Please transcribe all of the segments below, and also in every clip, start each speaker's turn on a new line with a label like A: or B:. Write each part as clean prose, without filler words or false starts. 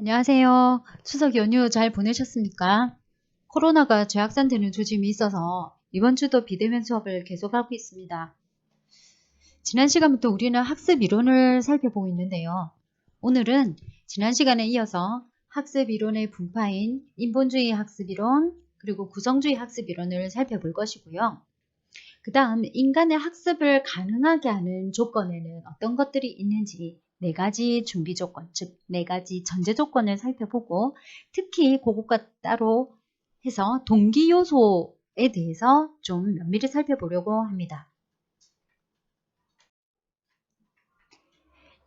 A: 안녕하세요. 추석 연휴 잘 보내셨습니까? 코로나가 재확산되는 조짐이 있어서 이번 주도 비대면 수업을 계속하고 있습니다. 지난 시간부터 우리는 학습 이론을 살펴보고 있는데요. 오늘은 지난 시간에 이어서 학습 이론의 분파인 인본주의 학습 이론 그리고 구성주의 학습 이론을 살펴볼 것이고요. 그 다음 인간의 학습을 가능하게 하는 조건에는 어떤 것들이 있는지 4가지 준비 조건, 즉 4가지 전제 조건을 살펴보고 특히 그것과 따로 해서 동기 요소에 대해서 좀 면밀히 살펴보려고 합니다.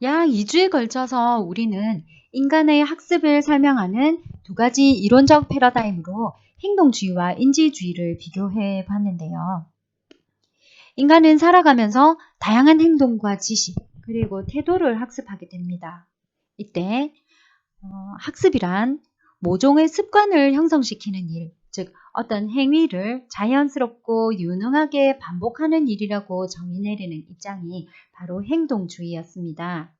A: 약 2주에 걸쳐서 우리는 인간의 학습을 설명하는 2가지 이론적 패러다임으로 행동주의와 인지주의를 비교해 봤는데요. 인간은 살아가면서 다양한 행동과 지식 그리고 태도를 학습하게 됩니다. 이때 학습이란 모종의 습관을 형성시키는 일, 즉 어떤 행위를 자연스럽고 유능하게 반복하는 일이라고 정의 내리는 입장이 바로 행동주의였습니다.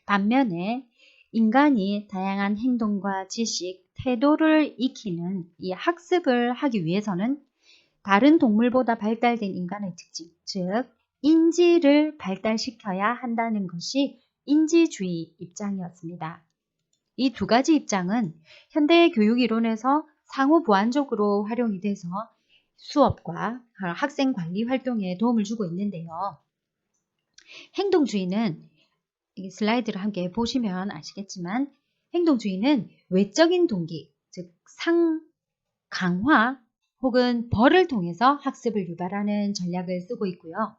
A: 반면에 인간이 다양한 행동과 지식, 태도를 익히는 이 학습을 하기 위해서는 다른 동물보다 발달된 인간의 특징, 즉 인지를 발달시켜야 한다는 것이 인지주의 입장이었습니다. 이 2가지 입장은 현대 교육 이론에서 상호 보완적으로 활용이 돼서 수업과 학생 관리 활동에 도움을 주고 있는데요. 행동주의는 이 슬라이드를 함께 보시면 아시겠지만 행동주의는 외적인 동기, 즉 강화 혹은 벌을 통해서 학습을 유발하는 전략을 쓰고 있고요.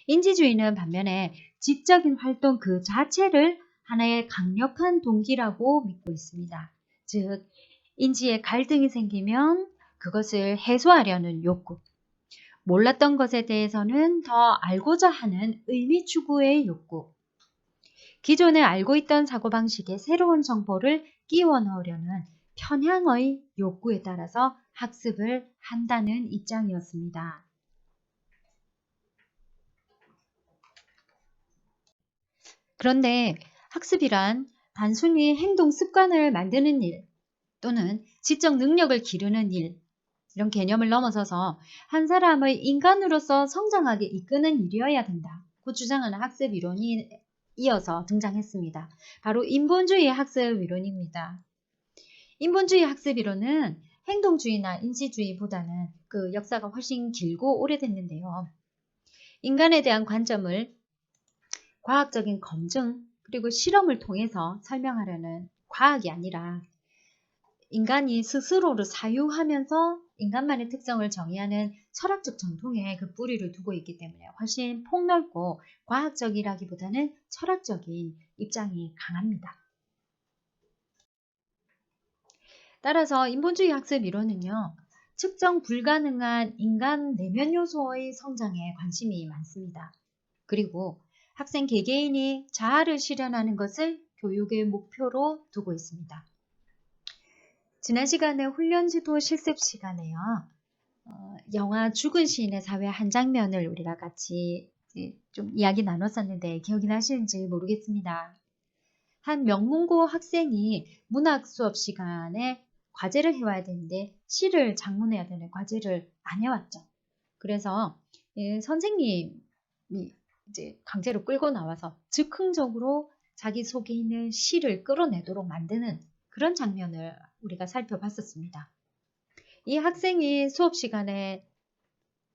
A: 인지주의는 반면에 지적인 활동 그 자체를 하나의 강력한 동기라고 믿고 있습니다. 즉, 인지에 갈등이 생기면 그것을 해소하려는 욕구, 몰랐던 것에 대해서는 더 알고자 하는 의미 추구의 욕구, 기존에 알고 있던 사고방식에 새로운 정보를 끼워 넣으려는 편향의 욕구에 따라서 학습을 한다는 입장이었습니다. 그런데 학습이란 단순히 행동 습관을 만드는 일 또는 지적 능력을 기르는 일 이런 개념을 넘어서서 한 사람의 인간으로서 성장하게 이끄는 일이어야 된다. 그 주장하는 학습 이론이 이어서 등장했습니다. 바로 인본주의 학습 이론입니다. 인본주의 학습 이론은 행동주의나 인지주의보다는 그 역사가 훨씬 길고 오래됐는데요. 인간에 대한 관점을 과학적인 검증 그리고 실험을 통해서 설명하려는 과학이 아니라 인간이 스스로를 사유하면서 인간만의 특성을 정의하는 철학적 전통에 그 뿌리를 두고 있기 때문에 훨씬 폭넓고 과학적이라기보다는 철학적인 입장이 강합니다. 따라서 인본주의 학습 이론은요. 측정 불가능한 인간 내면 요소의 성장에 관심이 많습니다. 그리고 학생 개개인이 자아를 실현하는 것을 교육의 목표로 두고 있습니다. 지난 시간에 훈련지도 실습 시간에요. 영화 죽은 시인의 사회 한 장면을 우리가 같이 좀 이야기 나눴었는데 기억이 나시는지 모르겠습니다. 한 명문고 학생이 문학 수업 시간에 과제를 해와야 되는데 시를 작문해야 되는 과제를 안 해왔죠. 그래서 선생님이 이제 강제로 끌고 나와서 즉흥적으로 자기 속에 있는 시를 끌어내도록 만드는 그런 장면을 우리가 살펴봤었습니다. 이 학생이 수업 시간에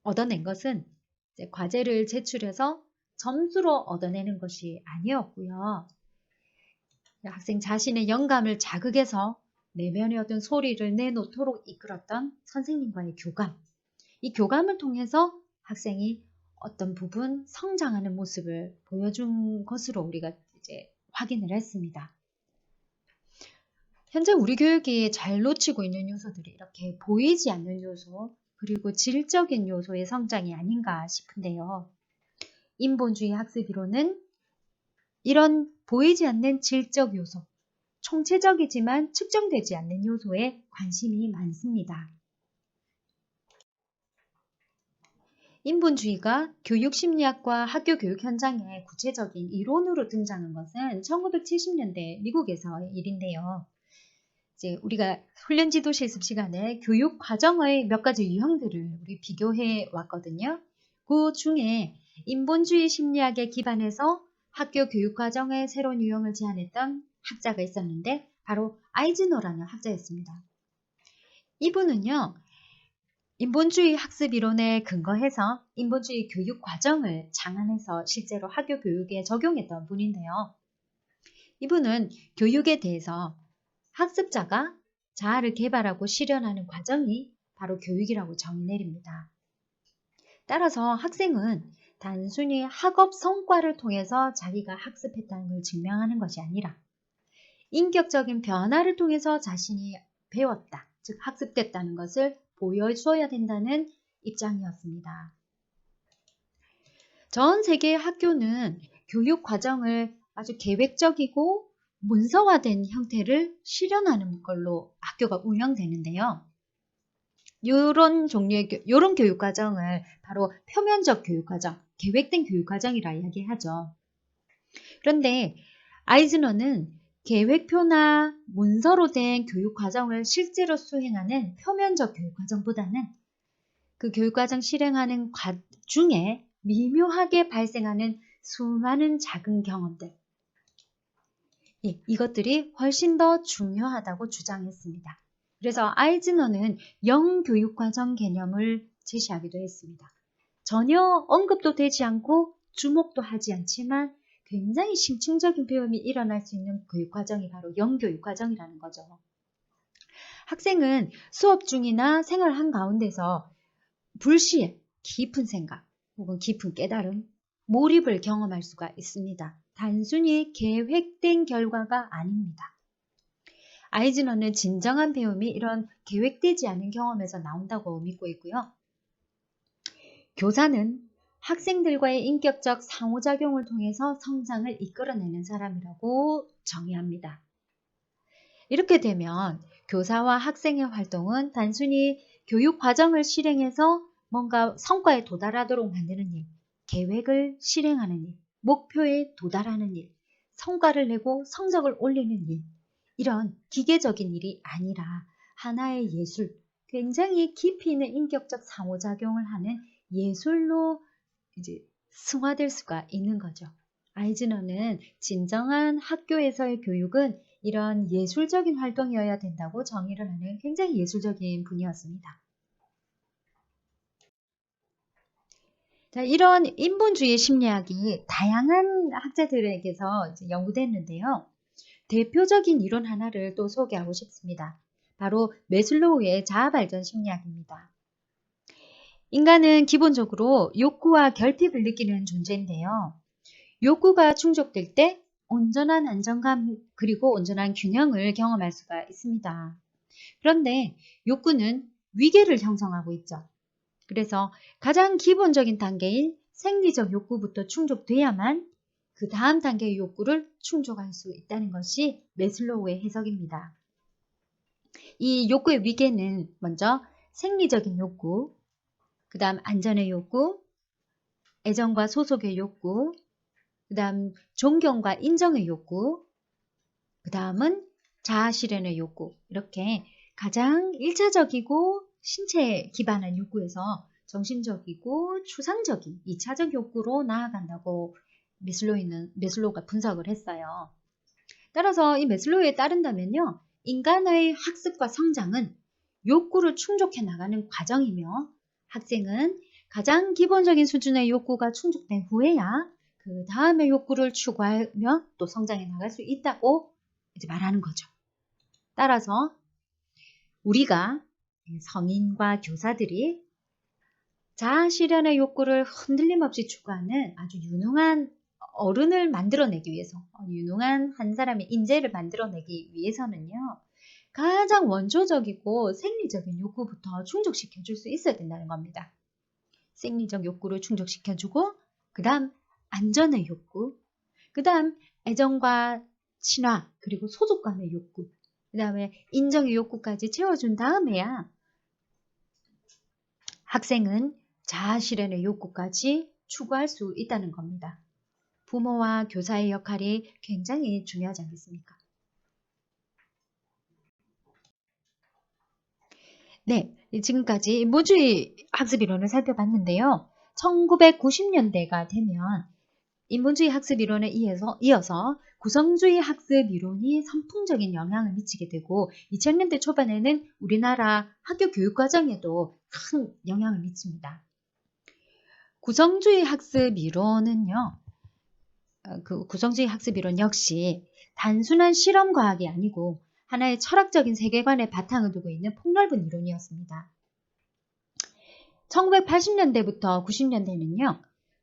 A: 얻어낸 것은 이제 과제를 제출해서 점수로 얻어내는 것이 아니었고요. 학생 자신의 영감을 자극해서 내면의 어떤 소리를 내놓도록 이끌었던 선생님과의 교감. 이 교감을 통해서 학생이 어떤 부분 성장하는 모습을 보여준 것으로 우리가 이제 확인을 했습니다. 현재 우리 교육이 잘 놓치고 있는 요소들이 이렇게 보이지 않는 요소 그리고 질적인 요소의 성장이 아닌가 싶은데요. 인본주의 학습 이론은 이런 보이지 않는 질적 요소, 총체적이지만 측정되지 않는 요소에 관심이 많습니다. 인본주의가 교육심리학과 학교 교육 현장에 구체적인 이론으로 등장한 것은 1970년대 미국에서의 일인데요. 이제 우리가 훈련 지도 실습 시간에 교육 과정의 몇 가지 유형들을 우리 비교해 왔거든요. 그 중에 인본주의 심리학에 기반해서 학교 교육 과정의 새로운 유형을 제안했던 학자가 있었는데 바로 아이즈너라는 학자였습니다. 이분은요, 인본주의 학습 이론에 근거해서 인본주의 교육 과정을 장안해서 실제로 학교 교육에 적용했던 분인데요. 이분은 교육에 대해서 학습자가 자아를 개발하고 실현하는 과정이 바로 교육이라고 정의 내립니다. 따라서 학생은 단순히 학업 성과를 통해서 자기가 학습했다는 걸 증명하는 것이 아니라 인격적인 변화를 통해서 자신이 배웠다, 즉 학습됐다는 것을 보여주어야 된다는 입장이었습니다. 전 세계의 학교는 교육 과정을 아주 계획적이고 문서화된 형태를 실현하는 걸로 학교가 운영되는데요. 이런 교육 과정을 바로 표면적 교육 과정, 계획된 교육 과정이라 이야기하죠. 그런데 아이즈너는 계획표나 문서로 된 교육 과정을 실제로 수행하는 표면적 교육 과정보다는 그 교육 과정 실행하는 중에 미묘하게 발생하는 수많은 작은 경험들, 이것들이 훨씬 더 중요하다고 주장했습니다. 그래서 아이즈너는 영교육과정 개념을 제시하기도 했습니다. 전혀 언급도 되지 않고 주목도 하지 않지만 굉장히 심층적인 배움이 일어날 수 있는 교육과정이 바로 영교육과정이라는 거죠. 학생은 수업 중이나 생활 한가운데서 불시에 깊은 생각 혹은 깊은 깨달음, 몰입을 경험할 수가 있습니다. 단순히 계획된 결과가 아닙니다. 아이즈너는 진정한 배움이 이런 계획되지 않은 경험에서 나온다고 믿고 있고요. 교사는 학생들과의 인격적 상호작용을 통해서 성장을 이끌어내는 사람이라고 정의합니다. 이렇게 되면 교사와 학생의 활동은 단순히 교육 과정을 실행해서 뭔가 성과에 도달하도록 만드는 일, 계획을 실행하는 일, 목표에 도달하는 일, 성과를 내고 성적을 올리는 일, 이런 기계적인 일이 아니라 하나의 예술, 굉장히 깊이 있는 인격적 상호작용을 하는 예술로 이제 승화될 수가 있는 거죠. 아이즈너는 진정한 학교에서의 교육은 이런 예술적인 활동이어야 된다고 정의를 하는 굉장히 예술적인 분이었습니다. 자, 이런 인본주의 심리학이 다양한 학자들에게서 연구됐는데요. 대표적인 이론 하나를 또 소개하고 싶습니다. 바로 매슬로우의 자아발전 심리학입니다. 인간은 기본적으로 욕구와 결핍을 느끼는 존재인데요. 욕구가 충족될 때 온전한 안정감 그리고 온전한 균형을 경험할 수가 있습니다. 그런데 욕구는 위계를 형성하고 있죠. 그래서 가장 기본적인 단계인 생리적 욕구부터 충족돼야만 그 다음 단계의 욕구를 충족할 수 있다는 것이 매슬로우의 해석입니다. 이 욕구의 위계는 먼저 생리적인 욕구, 그 다음 안전의 욕구, 애정과 소속의 욕구, 그 다음 존경과 인정의 욕구, 그 다음은 자아 실현의 욕구, 이렇게 가장 1차적이고 신체에 기반한 욕구에서 정신적이고 추상적인 2차적 욕구로 나아간다고 매슬로우가 분석을 했어요. 따라서 이 매슬로우에 따른다면요, 인간의 학습과 성장은 욕구를 충족해 나가는 과정이며 학생은 가장 기본적인 수준의 욕구가 충족된 후에야 그 다음의 욕구를 추구하며 또 성장해 나갈 수 있다고 이제 말하는 거죠. 따라서 우리가 성인과 교사들이 자아 실현의 욕구를 흔들림 없이 추구하는 아주 유능한 어른을 만들어내기 위해서, 유능한 한 사람의 인재를 만들어내기 위해서는요, 가장 원초적이고 생리적인 욕구부터 충족시켜 줄 수 있어야 된다는 겁니다. 생리적 욕구를 충족시켜주고, 그 다음 안전의 욕구, 그 다음 애정과 친화, 그리고 소속감의 욕구, 그 다음에 인정의 욕구까지 채워준 다음에야 학생은 자아 실현의 욕구까지 추구할 수 있다는 겁니다. 부모와 교사의 역할이 굉장히 중요하지 않겠습니까? 네, 지금까지 인본주의 학습 이론을 살펴봤는데요. 1990년대가 되면 인본주의 학습 이론에 이어서 구성주의 학습 이론이 선풍적인 영향을 미치게 되고 2000년대 초반에는 우리나라 학교 교육 과정에도 큰 영향을 미칩니다. 구성주의 학습 이론은요. 그 구성주의 학습 이론 역시 단순한 실험 과학이 아니고 하나의 철학적인 세계관에 바탕을 두고 있는 폭넓은 이론이었습니다. 1980년대부터 90년대는요.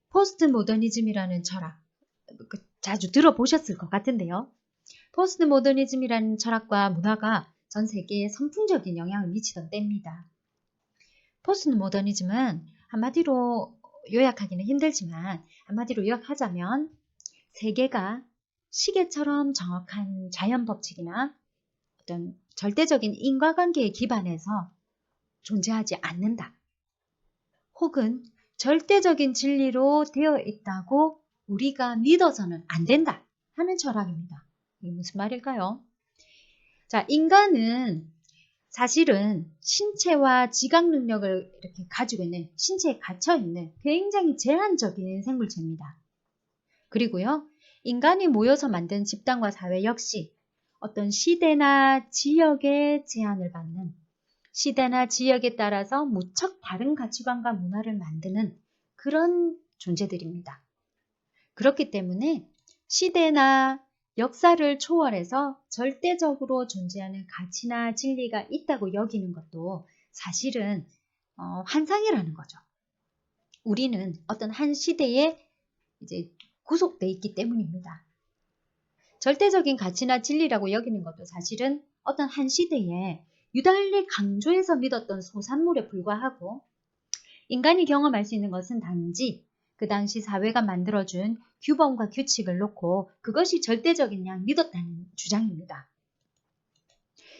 A: 포스트 모더니즘이라는 철학, 자주 들어보셨을 것 같은데요. 포스트 모더니즘이라는 철학과 문화가 전 세계에 선풍적인 영향을 미치던 때입니다. 포스트 모더니즘은 한마디로 요약하기는 힘들지만 한마디로 요약하자면 세계가 시계처럼 정확한 자연 법칙이나 어떤 절대적인 인과관계에 기반해서 존재하지 않는다. 혹은 절대적인 진리로 되어 있다고 우리가 믿어서는 안 된다 하는 철학입니다. 이게 무슨 말일까요? 자, 인간은 사실은 신체와 지각 능력을 이렇게 가지고 있는, 신체에 갇혀 있는 굉장히 제한적인 생물체입니다. 그리고요, 인간이 모여서 만든 집단과 사회 역시 어떤 시대나 지역의 제한을 받는, 시대나 지역에 따라서 무척 다른 가치관과 문화를 만드는 그런 존재들입니다. 그렇기 때문에 시대나 역사를 초월해서 절대적으로 존재하는 가치나 진리가 있다고 여기는 것도 사실은 환상이라는 거죠. 우리는 어떤 한 시대에 이제 구속돼 있기 때문입니다. 절대적인 가치나 진리라고 여기는 것도 사실은 어떤 한 시대에 유달리 강조해서 믿었던 소산물에 불과하고 인간이 경험할 수 있는 것은 단지 그 당시 사회가 만들어준 규범과 규칙을 놓고 그것이 절대적인 양 믿었다는 주장입니다.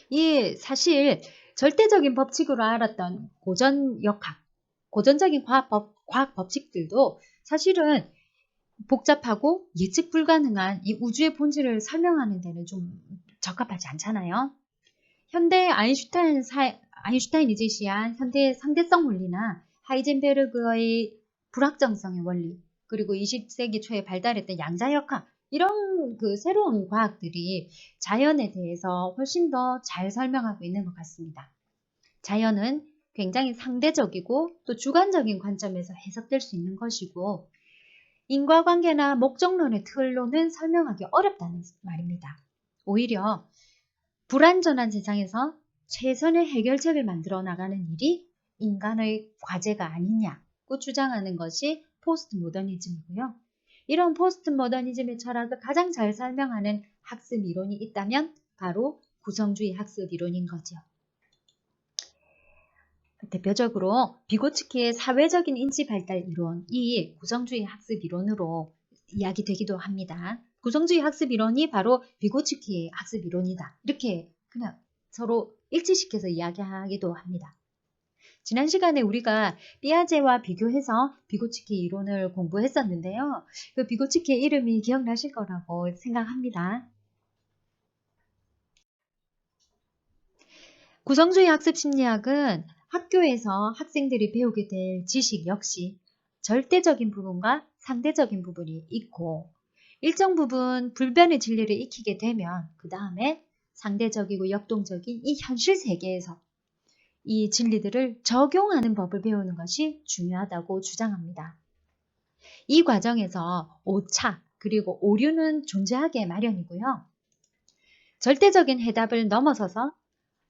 A: 이 사실 절대적인 법칙으로 알았던 고전 역학, 고전적인 과학 법칙들도 사실은 복잡하고 예측 불가능한 이 우주의 본질을 설명하는 데는 좀 적합하지 않잖아요. 현대 아인슈타인이 제시한 현대 상대성 원리나 하이젠베르그의 불확정성의 원리, 그리고 20세기 초에 발달했던 양자역학, 이런 그 새로운 과학들이 자연에 대해서 훨씬 더 잘 설명하고 있는 것 같습니다. 자연은 굉장히 상대적이고 또 주관적인 관점에서 해석될 수 있는 것이고 인과관계나 목적론의 틀로는 설명하기 어렵다는 말입니다. 오히려 불완전한 세상에서 최선의 해결책을 만들어 나가는 일이 인간의 과제가 아니냐고 주장하는 것이 포스트 모더니즘이고요. 이런 포스트 모더니즘의 철학을 가장 잘 설명하는 학습 이론이 있다면 바로 구성주의 학습 이론인 거죠. 대표적으로 비고츠키의 사회적인 인지 발달 이론이 구성주의 학습 이론으로 이야기되기도 합니다. 구성주의 학습 이론이 바로 비고츠키의 학습 이론이다. 이렇게 그냥 서로 일치시켜서 이야기하기도 합니다. 지난 시간에 우리가 삐아제와 비교해서 비고츠키 이론을 공부했었는데요. 그 비고츠키의 이름이 기억나실 거라고 생각합니다. 구성주의 학습 심리학은 학교에서 학생들이 배우게 될 지식 역시 절대적인 부분과 상대적인 부분이 있고 일정 부분 불변의 진리를 익히게 되면 그 다음에 상대적이고 역동적인 이 현실 세계에서 이 진리들을 적용하는 법을 배우는 것이 중요하다고 주장합니다. 이 과정에서 오차 그리고 오류는 존재하게 마련이고요. 절대적인 해답을 넘어서서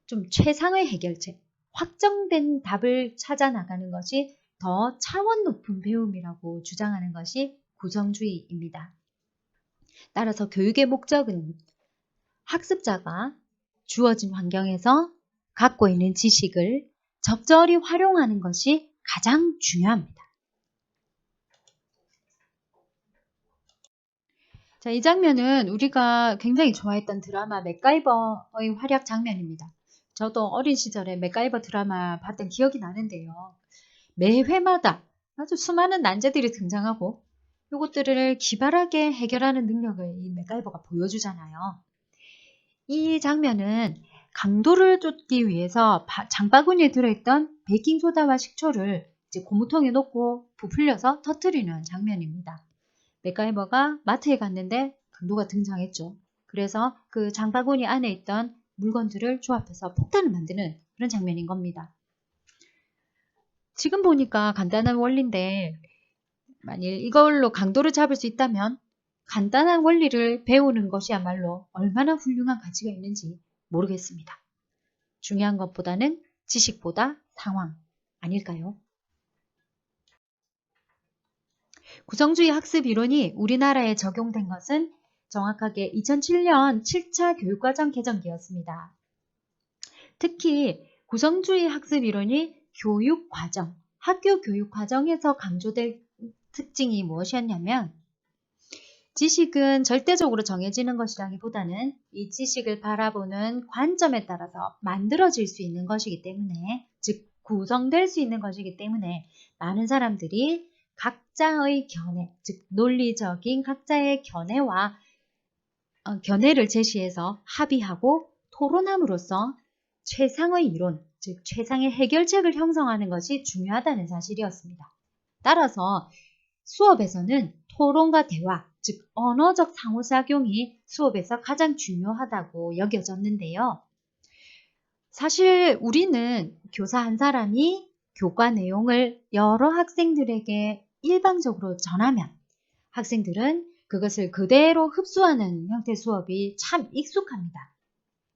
A: 좀 최상의 해결책, 확정된 답을 찾아 나가는 것이 더 차원 높은 배움이라고 주장하는 것이 구성주의입니다. 따라서 교육의 목적은 학습자가 주어진 환경에서 갖고 있는 지식을 적절히 활용하는 것이 가장 중요합니다. 자, 이 장면은 우리가 굉장히 좋아했던 드라마 맥가이버의 활약 장면입니다. 저도 어린 시절에 맥가이버 드라마 봤던 기억이 나는데요. 매 회마다 아주 수많은 난제들이 등장하고 이것들을 기발하게 해결하는 능력을 이 맥가이버가 보여주잖아요. 이 장면은 강도를 쫓기 위해서 장바구니에 들어있던 베이킹소다와 식초를 이제 고무통에 넣고 부풀려서 터뜨리는 장면입니다. 맥가이버가 마트에 갔는데 강도가 등장했죠. 그래서 그 장바구니 안에 있던 물건들을 조합해서 폭탄을 만드는 그런 장면인 겁니다. 지금 보니까 간단한 원리인데 만일 이걸로 강도를 잡을 수 있다면 간단한 원리를 배우는 것이야말로 얼마나 훌륭한 가치가 있는지 모르겠습니다. 중요한 것보다는 지식보다 상황 아닐까요? 구성주의 학습 이론이 우리나라에 적용된 것은 정확하게 2007년 7차 교육과정 개정기였습니다. 특히 구성주의 학습 이론이 교육과정, 학교 교육과정에서 강조될 특징이 무엇이었냐면 지식은 절대적으로 정해지는 것이라기보다는 이 지식을 바라보는 관점에 따라서 만들어질 수 있는 것이기 때문에, 즉 구성될 수 있는 것이기 때문에 많은 사람들이 각자의 견해, 즉 논리적인 각자의 견해와 견해를 제시해서 합의하고 토론함으로써 최상의 이론, 즉 최상의 해결책을 형성하는 것이 중요하다는 사실이었습니다. 따라서 수업에서는 토론과 대화, 즉 언어적 상호작용이 수업에서 가장 중요하다고 여겨졌는데요. 사실 우리는 교사 한 사람이 교과 내용을 여러 학생들에게 일방적으로 전하면 학생들은 그것을 그대로 흡수하는 형태 수업이 참 익숙합니다.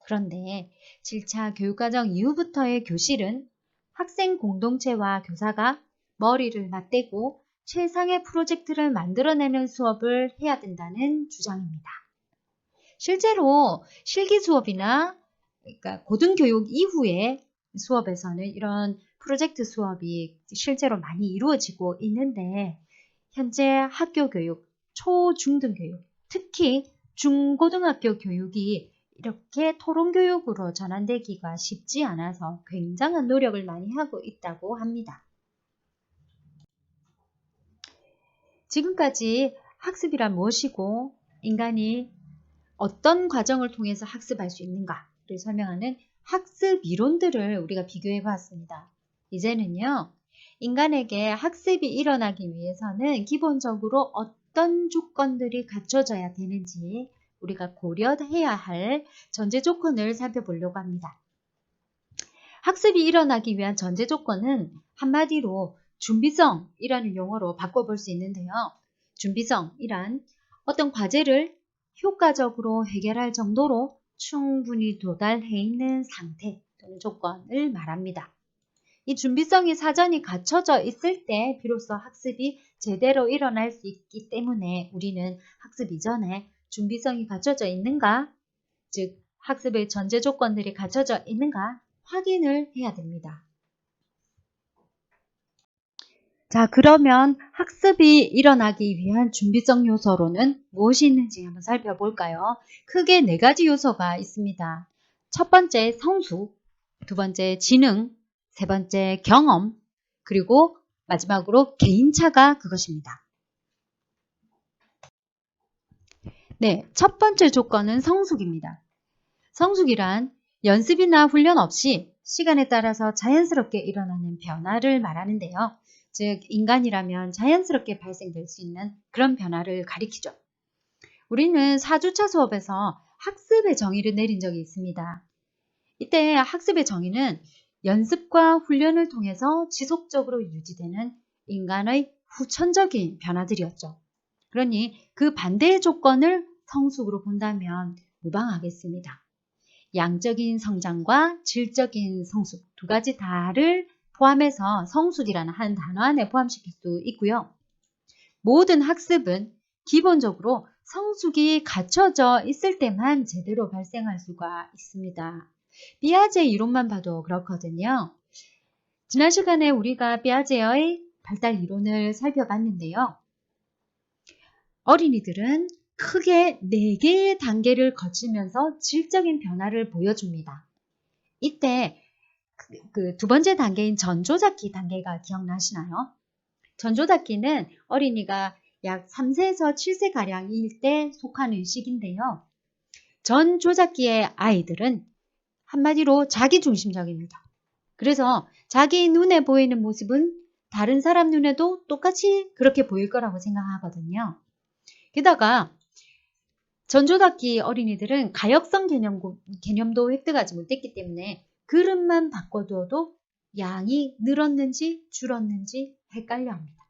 A: 그런데 7차 교육과정 이후부터의 교실은 학생 공동체와 교사가 머리를 맞대고 최상의 프로젝트를 만들어내는 수업을 해야 된다는 주장입니다. 실제로 실기 수업이나 그러니까 고등교육 이후의 수업에서는 이런 프로젝트 수업이 실제로 많이 이루어지고 있는데 현재 학교 교육, 초, 중등 교육, 특히 중고등학교 교육이 이렇게 토론 교육으로 전환되기가 쉽지 않아서 굉장한 노력을 많이 하고 있다고 합니다. 지금까지 학습이란 무엇이고 인간이 어떤 과정을 통해서 학습할 수 있는가를 설명하는 학습 이론들을 우리가 비교해 보았습니다. 이제는요, 인간에게 학습이 일어나기 위해서는 기본적으로 어떤 조건들이 갖춰져야 되는지 우리가 고려해야 할 전제 조건을 살펴보려고 합니다. 학습이 일어나기 위한 전제 조건은 한마디로 준비성이라는 용어로 바꿔볼 수 있는데요. 준비성이란 어떤 과제를 효과적으로 해결할 정도로 충분히 도달해 있는 상태 또는 조건을 말합니다. 이 준비성이 사전이 갖춰져 있을 때 비로소 학습이 제대로 일어날 수 있기 때문에 우리는 학습 이전에 준비성이 갖춰져 있는가, 즉 학습의 전제 조건들이 갖춰져 있는가 확인을 해야 됩니다. 자, 그러면 학습이 일어나기 위한 준비성 요소로는 무엇이 있는지 한번 살펴볼까요? 크게 4가지 요소가 있습니다. 첫 번째 성숙, 두 번째 지능, 세 번째 경험, 그리고 마지막으로 개인차가 그것입니다. 네, 첫 번째 조건은 성숙입니다. 성숙이란 연습이나 훈련 없이 시간에 따라서 자연스럽게 일어나는 변화를 말하는데요. 즉 인간이라면 자연스럽게 발생될 수 있는 그런 변화를 가리키죠. 우리는 4주차 수업에서 학습의 정의를 내린 적이 있습니다. 이때 학습의 정의는 연습과 훈련을 통해서 지속적으로 유지되는 인간의 후천적인 변화들이었죠. 그러니 그 반대의 조건을 성숙으로 본다면 무방하겠습니다. 양적인 성장과 질적인 성숙 두 가지 다를 포함해서 성숙이라는 한 단어 안에 포함시킬 수 있고요. 모든 학습은 기본적으로 성숙이 갖춰져 있을 때만 제대로 발생할 수가 있습니다. 피아제 이론만 봐도 그렇거든요. 지난 시간에 우리가 피아제의 발달 이론을 살펴봤는데요. 어린이들은 크게 4개의 단계를 거치면서 질적인 변화를 보여줍니다. 이때 그 두 번째 단계인 전조잡기 단계가 기억나시나요? 전조잡기는 어린이가 약 3세에서 7세가량일 때 속하는 시기인데요. 전조잡기의 아이들은 한마디로 자기중심적입니다. 그래서 자기 눈에 보이는 모습은 다른 사람 눈에도 똑같이 그렇게 보일 거라고 생각하거든요. 게다가 전조닫기 어린이들은 가역성 개념도 획득하지 못했기 때문에 그릇만 바꿔두어도 양이 늘었는지 줄었는지 헷갈려 합니다.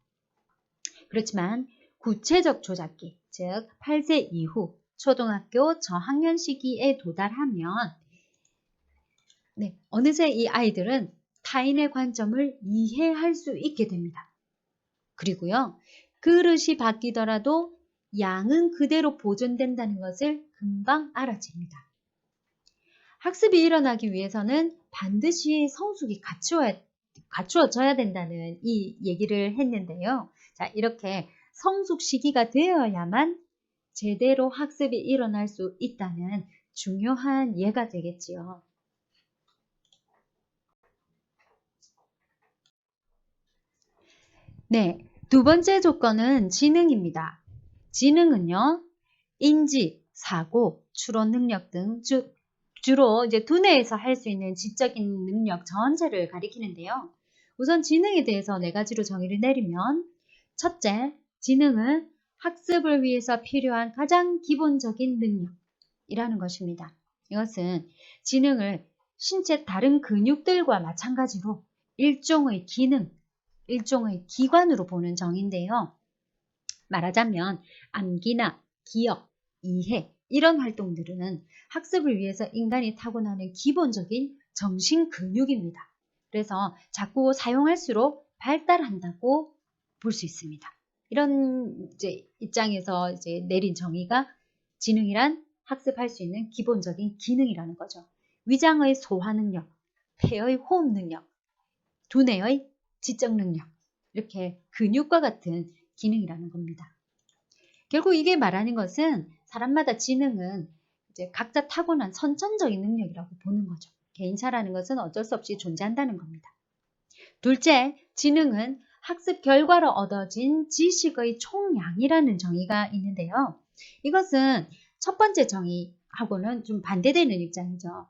A: 그렇지만 구체적 조작기, 즉 8세 이후 초등학교 저학년 시기에 도달하면 어느새 이 아이들은 타인의 관점을 이해할 수 있게 됩니다. 그리고요, 그릇이 바뀌더라도 양은 그대로 보존된다는 것을 금방 알아챕니다. 학습이 일어나기 위해서는 반드시 성숙이 갖추어져야 된다는 이 얘기를 했는데요. 자, 이렇게 성숙 시기가 되어야만 제대로 학습이 일어날 수 있다는 중요한 예가 되겠지요. 네, 두 번째 조건은 지능입니다. 지능은요, 인지, 사고, 추론 능력 등 주로 이제 두뇌에서 할 수 있는 지적인 능력 전체를 가리키는데요. 우선 지능에 대해서 네 가지로 정의를 내리면 첫째, 지능은 학습을 위해서 필요한 가장 기본적인 능력이라는 것입니다. 이것은 지능을 신체 다른 근육들과 마찬가지로 일종의 기능, 일종의 기관으로 보는 정의인데요. 말하자면 암기나 기억, 이해 이런 활동들은 학습을 위해서 인간이 타고나는 기본적인 정신 근육입니다. 그래서 자꾸 사용할수록 발달한다고 볼 수 있습니다. 이런 입장에서 내린 정의가 지능이란 학습할 수 있는 기본적인 기능이라는 거죠. 위장의 소화 능력, 폐의 호흡 능력, 두뇌의 지적 능력, 이렇게 근육과 같은 기능이라는 겁니다. 결국 이게 말하는 것은 사람마다 지능은 각자 타고난 선천적인 능력이라고 보는 거죠. 개인차라는 것은 어쩔 수 없이 존재한다는 겁니다. 둘째, 지능은 학습 결과로 얻어진 지식의 총량이라는 정의가 있는데요. 이것은 첫 번째 정의하고는 좀 반대되는 입장이죠.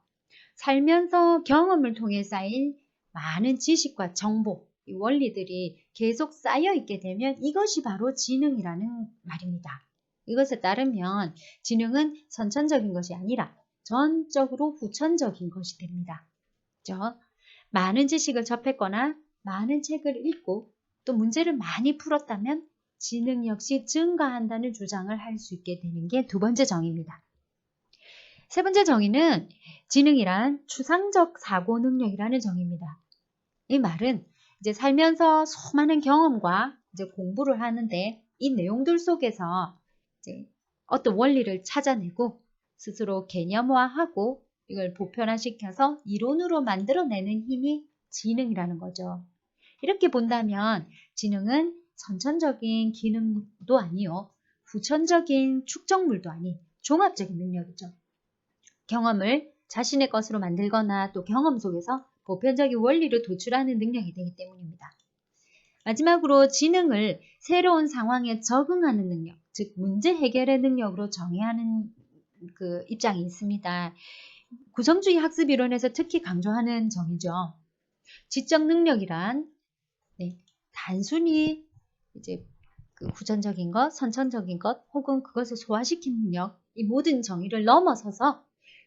A: 살면서 경험을 통해 쌓인 많은 지식과 정보, 이 원리들이 계속 쌓여 있게 되면 이것이 바로 지능이라는 말입니다. 이것에 따르면 지능은 선천적인 것이 아니라 전적으로 후천적인 것이 됩니다. 그렇죠? 많은 지식을 접했거나 많은 책을 읽고 또 문제를 많이 풀었다면 지능 역시 증가한다는 주장을 할 수 있게 되는 게 두 번째 정의입니다. 세 번째 정의는 지능이란 추상적 사고 능력이라는 정의입니다. 이 말은 살면서 수많은 경험과 공부를 하는데 이 내용들 속에서 어떤 원리를 찾아내고 스스로 개념화하고 이걸 보편화시켜서 이론으로 만들어내는 힘이 지능이라는 거죠. 이렇게 본다면 지능은 선천적인 기능도 아니요, 후천적인 축적물도 아닌 종합적인 능력이죠. 경험을 자신의 것으로 만들거나 또 경험 속에서 보편적인 원리를 도출하는 능력이 되기 때문입니다. 마지막으로 지능을 새로운 상황에 적응하는 능력, 즉 문제 해결의 능력으로 정의하는 그 입장이 있습니다. 구성주의 학습 이론에서 특히 강조하는 정의죠. 지적 능력이란 단순히 그 후천적인 것, 선천적인 것, 혹은 그것을 소화시키는 능력, 이 모든 정의를 넘어서서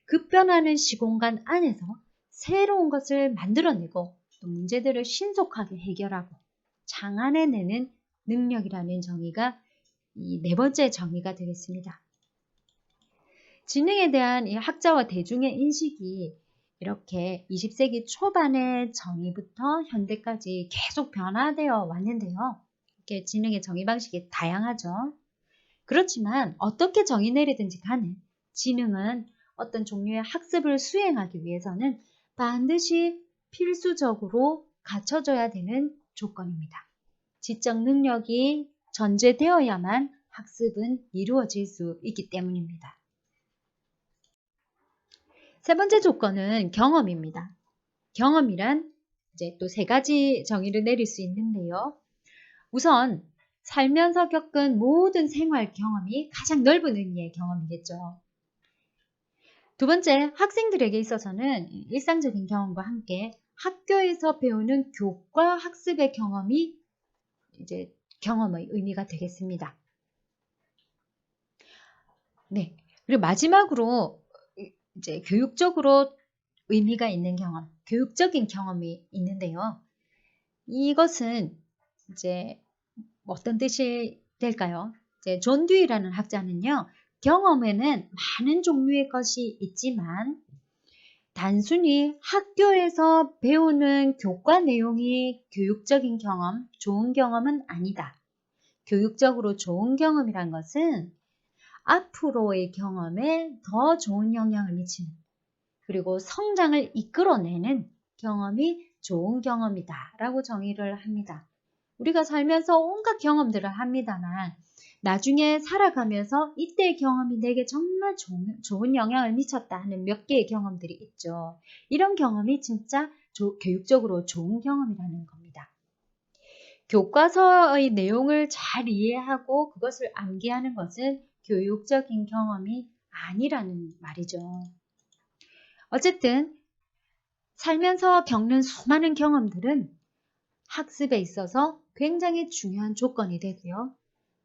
A: 급변하는 시공간 안에서 새로운 것을 만들어내고 또 문제들을 신속하게 해결하고 장안해내는 능력이라는 정의가 이 네 번째 정의가 되겠습니다. 지능에 대한 이 학자와 대중의 인식이 이렇게 20세기 초반의 정의부터 현대까지 계속 변화되어 왔는데요. 이렇게 지능의 정의 방식이 다양하죠. 그렇지만 어떻게 정의 내리든지 간에 지능은 어떤 종류의 학습을 수행하기 위해서는 반드시 필수적으로 갖춰져야 되는 조건입니다. 지적 능력이 전제되어야만 학습은 이루어질 수 있기 때문입니다. 세 번째 조건은 경험입니다. 경험이란 또 세 가지 정의를 내릴 수 있는데요. 우선 살면서 겪은 모든 생활 경험이 가장 넓은 의미의 경험이겠죠. 두 번째, 학생들에게 있어서는 일상적인 경험과 함께 학교에서 배우는 교과 학습의 경험이 이제 경험의 의미가 되겠습니다. 네. 그리고 마지막으로 이제 교육적으로 의미가 있는 경험, 교육적인 경험이 있는데요. 이것은 이제 어떤 뜻이 될까요? 이제 존 듀이라는 학자는요, 경험에는 많은 종류의 것이 있지만 단순히 학교에서 배우는 교과 내용이 교육적인 경험, 좋은 경험은 아니다. 교육적으로 좋은 경험이란 것은 앞으로의 경험에 더 좋은 영향을 미치는, 그리고 성장을 이끌어내는 경험이 좋은 경험이다 라고 정의를 합니다. 우리가 살면서 온갖 경험들을 합니다만 나중에 살아가면서 이때의 경험이 내게 정말 좋은 영향을 미쳤다 하는 몇 개의 경험들이 있죠. 이런 경험이 진짜 교육적으로 좋은 경험이라는 겁니다. 교과서의 내용을 잘 이해하고 그것을 암기하는 것은 교육적인 경험이 아니라는 말이죠. 어쨌든 살면서 겪는 수많은 경험들은 학습에 있어서 굉장히 중요한 조건이 되고요.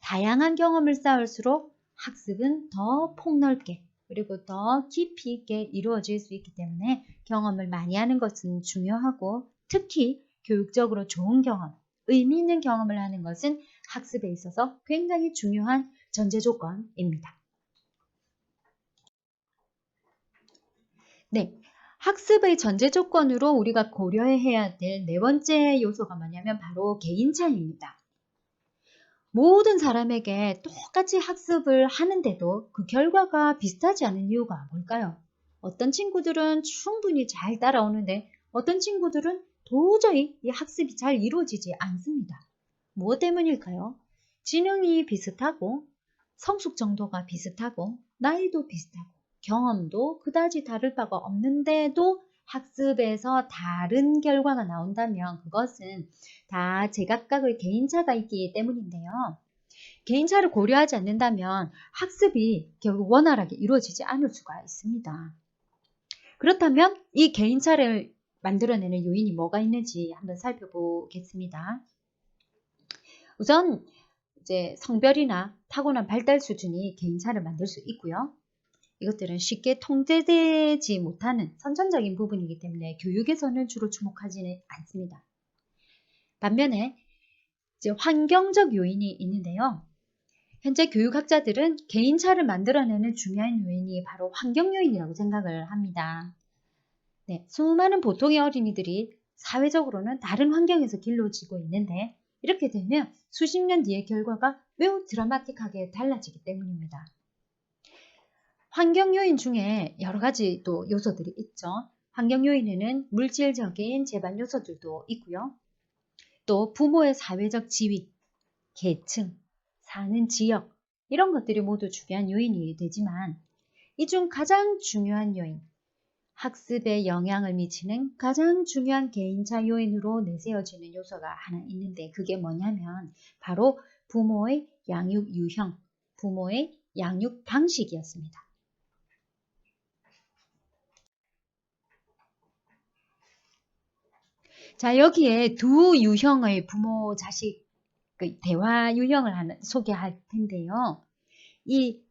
A: 다양한 경험을 쌓을수록 학습은 더 폭넓게 그리고 더 깊이 있게 이루어질 수 있기 때문에 경험을 많이 하는 것은 중요하고, 특히 교육적으로 좋은 경험, 의미 있는 경험을 하는 것은 학습에 있어서 굉장히 중요한 전제 조건입니다. 네. 학습의 전제 조건으로 우리가 고려해야 될 네 번째 요소가 뭐냐면 바로 개인차입니다. 모든 사람에게 똑같이 학습을 하는데도 그 결과가 비슷하지 않은 이유가 뭘까요? 어떤 친구들은 충분히 잘 따라오는데 어떤 친구들은 도저히 이 학습이 잘 이루어지지 않습니다. 무엇 때문일까요? 지능이 비슷하고 성숙 정도가 비슷하고 나이도 비슷하고 경험도 그다지 다를 바가 없는데도 학습에서 다른 결과가 나온다면 그것은 다 제각각의 개인차가 있기 때문인데요. 개인차를 고려하지 않는다면 학습이 결국 원활하게 이루어지지 않을 수가 있습니다. 그렇다면 이 개인차를 만들어내는 요인이 뭐가 있는지 한번 살펴보겠습니다. 우선 이제 성별이나 타고난 발달 수준이 개인차를 만들 수 있고요. 이것들은 쉽게 통제되지 못하는 선천적인 부분이기 때문에 교육에서는 주로 주목하지는 않습니다. 반면에 이제 환경적 요인이 있는데요. 현재 교육학자들은 개인차를 만들어내는 중요한 요인이 바로 환경 요인이라고 생각을 합니다. 네, 수많은 보통의 어린이들이 사회적으로는 다른 환경에서 길러지고 있는데 이렇게 되면 수십 년 뒤의 결과가 매우 드라마틱하게 달라지기 때문입니다. 환경 요인 중에 여러 가지 또 요소들이 있죠. 환경 요인에는 물질적인 재반 요소들도 있고요. 또 부모의 사회적 지위, 계층, 사는 지역, 이런 것들이 모두 중요한 요인이 되지만 이 중 가장 중요한 요인, 학습에 영향을 미치는 가장 중요한 개인차 요인으로 내세워지는 요소가 하나 있는데 그게 뭐냐면 바로 부모의 양육 유형, 부모의 양육 방식이었습니다. 자, 여기에 두 유형의 부모 자식 대화 유형을 소개할 텐데요. 이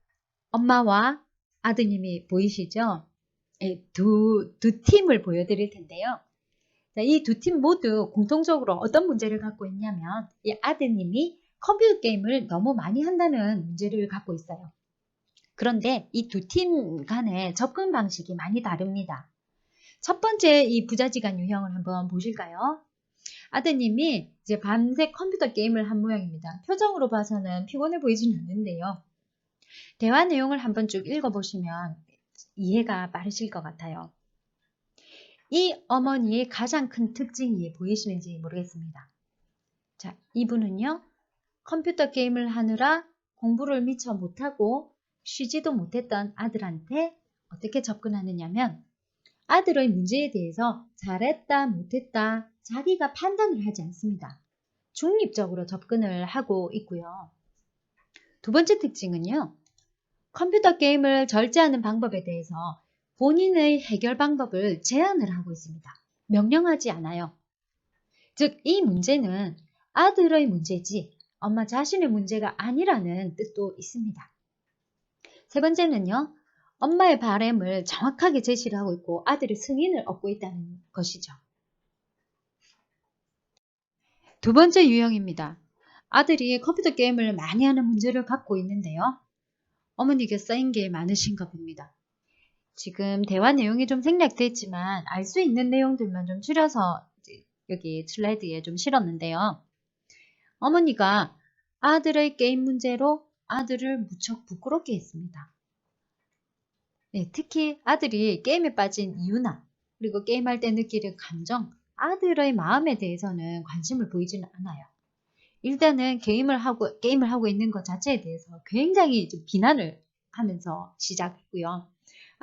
A: 엄마와 아드님이 보이시죠? 두 팀을 보여드릴 텐데요. 이 두 팀 모두 공통적으로 어떤 문제를 갖고 있냐면 이 아드님이 컴퓨터 게임을 너무 많이 한다는 문제를 갖고 있어요. 그런데 이 두 팀 간의 접근 방식이 많이 다릅니다. 첫 번째 이 부자지간 유형을 한번 보실까요? 아드님이 이제 밤새 컴퓨터 게임을 한 모양입니다. 표정으로 봐서는 피곤해 보이지는 않는데요. 대화 내용을 한번 쭉 읽어보시면 이해가 빠르실 것 같아요. 이 어머니의 가장 큰 특징이 보이시는지 모르겠습니다. 자, 이분은요, 컴퓨터 게임을 하느라 공부를 미처 못하고 쉬지도 못했던 아들한테 어떻게 접근하느냐면 아들의 문제에 대해서 잘했다, 못했다, 자기가 판단을 하지 않습니다. 중립적으로 접근을 하고 있고요. 두 번째 특징은요, 컴퓨터 게임을 절제하는 방법에 대해서 본인의 해결 방법을 제안을 하고 있습니다. 명령하지 않아요. 즉, 이 문제는 아들의 문제지 엄마 자신의 문제가 아니라는 뜻도 있습니다. 세 번째는요, 엄마의 바람을 정확하게 제시를 하고 있고 아들의 승인을 얻고 있다는 것이죠. 두 번째 유형입니다. 아들이 컴퓨터 게임을 많이 하는 문제를 갖고 있는데요. 어머니께 쌓인 게 많으신가 봅니다. 지금 대화 내용이 좀 생략돼 있지만 알 수 있는 내용들만 좀 줄여서 여기 슬라이드에 좀 실었는데요. 어머니가 아들의 게임 문제로 아들을 무척 부끄럽게 했습니다. 네, 특히 아들이 게임에 빠진 이유나 그리고 게임할 때 느끼는 감정, 아들의 마음에 대해서는 관심을 보이지는 않아요. 일단은 게임을 하고 있는 것 자체에 대해서 굉장히 좀 비난을 하면서 시작했고요.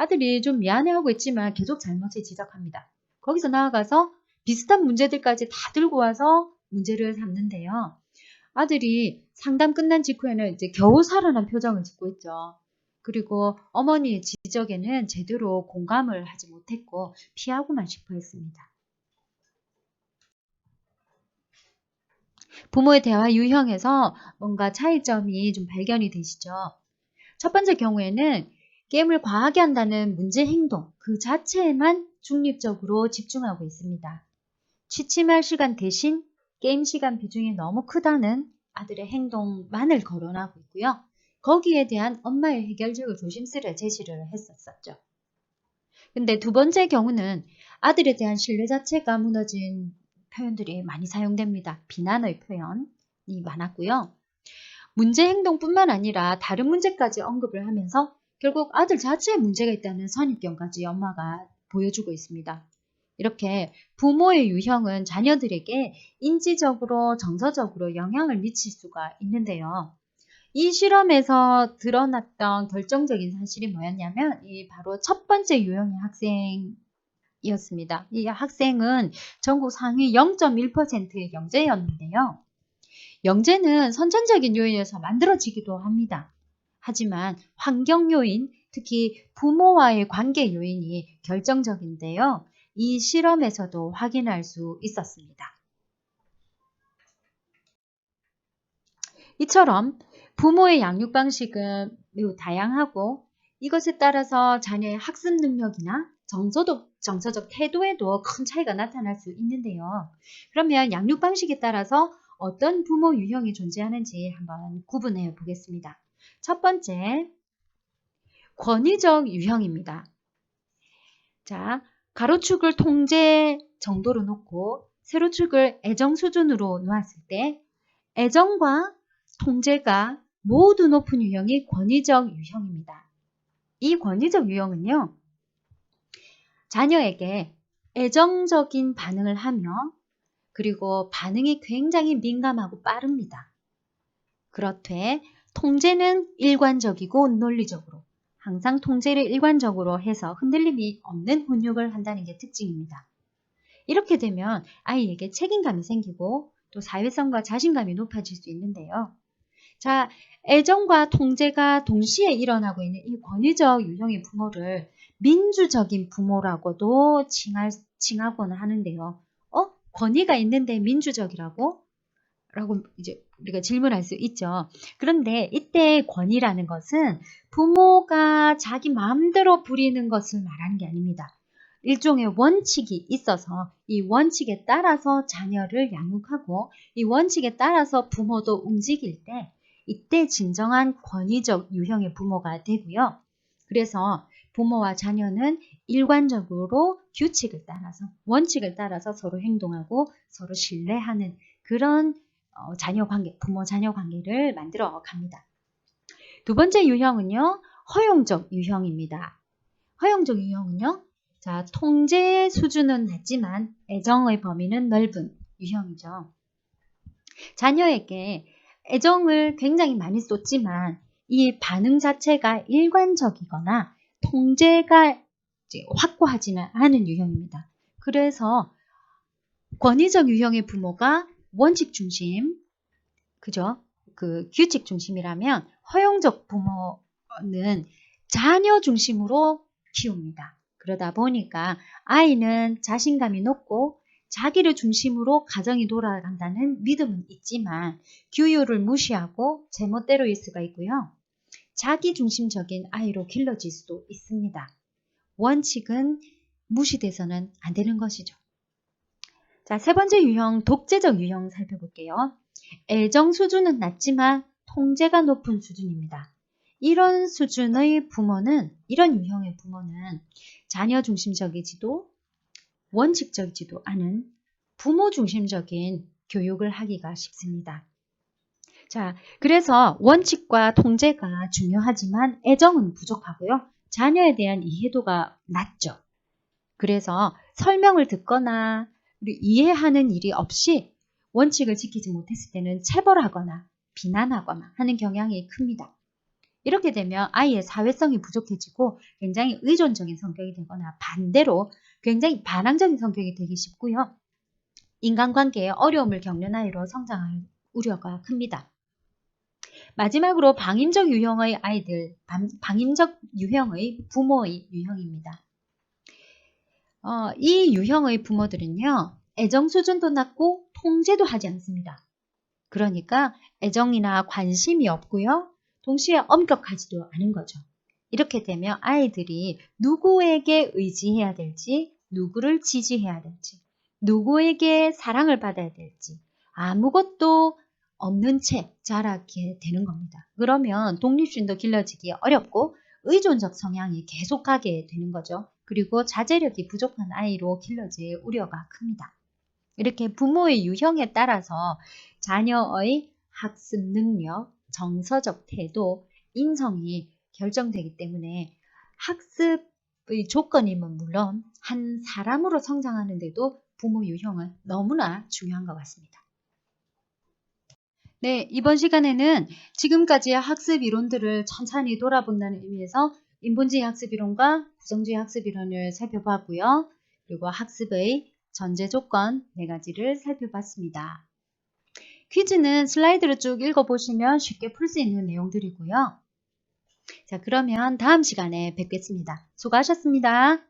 A: 아들이 좀 미안해하고 있지만 계속 잘못을 지적합니다. 거기서 나아가서 비슷한 문제들까지 다 들고 와서 문제를 삼는데요. 아들이 상담 끝난 직후에는 이제 겨우 살아난 표정을 짓고 있죠. 그리고 어머니의 지적에는 제대로 공감을 하지 못했고 피하고만 싶어 했습니다. 부모의 대화 유형에서 뭔가 차이점이 좀 발견이 되시죠. 첫 번째 경우에는 게임을 과하게 한다는 문제 행동 그 자체에만 중립적으로 집중하고 있습니다. 취침할 시간 대신 게임 시간 비중이 너무 크다는 아들의 행동만을 거론하고 있고요. 거기에 대한 엄마의 해결책을 조심스레 제시를 했었죠. 근데 두 번째 경우는 아들에 대한 신뢰 자체가 무너진 표현들이 많이 사용됩니다. 비난의 표현이 많았고요. 문제 행동뿐만 아니라 다른 문제까지 언급을 하면서 결국 아들 자체에 문제가 있다는 선입견까지 엄마가 보여주고 있습니다. 이렇게 부모의 유형은 자녀들에게 인지적으로 정서적으로 영향을 미칠 수가 있는데요. 이 실험에서 드러났던 결정적인 사실이 뭐였냐면 바로 첫 번째 유형의 학생이었습니다. 이 학생은 전국 상위 0.1%의 영재였는데요. 영재는 선천적인 요인에서 만들어지기도 합니다. 하지만 환경 요인, 특히 부모와의 관계 요인이 결정적인데요. 이 실험에서도 확인할 수 있었습니다. 이처럼 부모의 양육 방식은 매우 다양하고 이것에 따라서 자녀의 학습 능력이나 정서적 태도에도 큰 차이가 나타날 수 있는데요. 그러면 양육 방식에 따라서 어떤 부모 유형이 존재하는지 한번 구분해 보겠습니다. 첫 번째, 권위적 유형입니다. 자, 가로축을 통제 정도로 놓고 세로축을 애정 수준으로 놓았을 때 애정과 통제가 모두 높은 유형이 권위적 유형입니다. 이 권위적 유형은요, 자녀에게 애정적인 반응을 하며 그리고 반응이 굉장히 민감하고 빠릅니다. 그렇되 통제는 일관적이고 논리적으로 항상 통제를 일관적으로 해서 흔들림이 없는 훈육을 한다는 게 특징입니다. 이렇게 되면 아이에게 책임감이 생기고 또 사회성과 자신감이 높아질 수 있는데요. 자, 애정과 통제가 동시에 일어나고 있는 이 권위적 유형의 부모를 민주적인 부모라고도 칭하고는 하는데요. 권위가 있는데 민주적이라고? 라고 이제 우리가 질문할 수 있죠. 그런데 이때 권위라는 것은 부모가 자기 마음대로 부리는 것을 말하는 게 아닙니다. 일종의 원칙이 있어서 이 원칙에 따라서 자녀를 양육하고 이 원칙에 따라서 부모도 움직일 때 이때 진정한 권위적 유형의 부모가 되고요. 그래서 부모와 자녀는 일관적으로 규칙을 따라서 원칙을 따라서 서로 행동하고 서로 신뢰하는 그런 부모-자녀 관계를 만들어 갑니다. 두 번째 유형은요, 허용적 유형입니다. 허용적 유형은요, 자, 통제 수준은 낮지만 애정의 범위는 넓은 유형이죠. 자녀에게 애정을 굉장히 많이 쏟지만 이 반응 자체가 일관적이거나 통제가 확고하지는 않은 유형입니다. 그래서 권위적 유형의 부모가 원칙 중심, 그죠? 그 규칙 중심이라면 허용적 부모는 자녀 중심으로 키웁니다. 그러다 보니까 아이는 자신감이 높고 자기를 중심으로 가정이 돌아간다는 믿음은 있지만 규율을 무시하고 제멋대로일 수가 있고요. 자기 중심적인 아이로 길러질 수도 있습니다. 원칙은 무시돼서는 안 되는 것이죠. 자, 세 번째 유형, 독재적 유형 살펴볼게요. 애정 수준은 낮지만 통제가 높은 수준입니다. 이런 유형의 부모는 자녀 중심적이지도 원칙적이지도 않은 부모 중심적인 교육을 하기가 쉽습니다. 자, 그래서 원칙과 통제가 중요하지만 애정은 부족하고요. 자녀에 대한 이해도가 낮죠. 그래서 설명을 듣거나 이해하는 일이 없이 원칙을 지키지 못했을 때는 체벌하거나 비난하거나 하는 경향이 큽니다. 이렇게 되면 아이의 사회성이 부족해지고 굉장히 의존적인 성격이 되거나 반대로 굉장히 반항적인 성격이 되기 쉽고요. 인간관계에 어려움을 겪는 아이로 성장할 우려가 큽니다. 마지막으로 방임적 유형의 부모의 유형입니다. 이 유형의 부모들은요, 애정 수준도 낮고 통제도 하지 않습니다. 그러니까 애정이나 관심이 없고요, 동시에 엄격하지도 않은 거죠. 이렇게 되면 아이들이 누구에게 의지해야 될지, 누구를 지지해야 될지, 누구에게 사랑을 받아야 될지 아무것도 없는 채 자라게 되는 겁니다. 그러면 독립심도 길러지기 어렵고 의존적 성향이 계속하게 되는 거죠. 그리고 자제력이 부족한 아이로 길러질 우려가 큽니다. 이렇게 부모의 유형에 따라서 자녀의 학습 능력, 정서적 태도, 인성이 결정되기 때문에 학습의 조건임은 물론 한 사람으로 성장하는 데도 부모 유형은 너무나 중요한 것 같습니다. 네, 이번 시간에는 지금까지의 학습 이론들을 천천히 돌아본다는 의미에서 인본주의 학습 이론과 구성주의 학습 이론을 살펴봤고요. 그리고 학습의 전제 조건 4가지를 살펴봤습니다. 퀴즈는 슬라이드를 쭉 읽어보시면 쉽게 풀 수 있는 내용들이고요. 자, 그러면 다음 시간에 뵙겠습니다. 수고하셨습니다.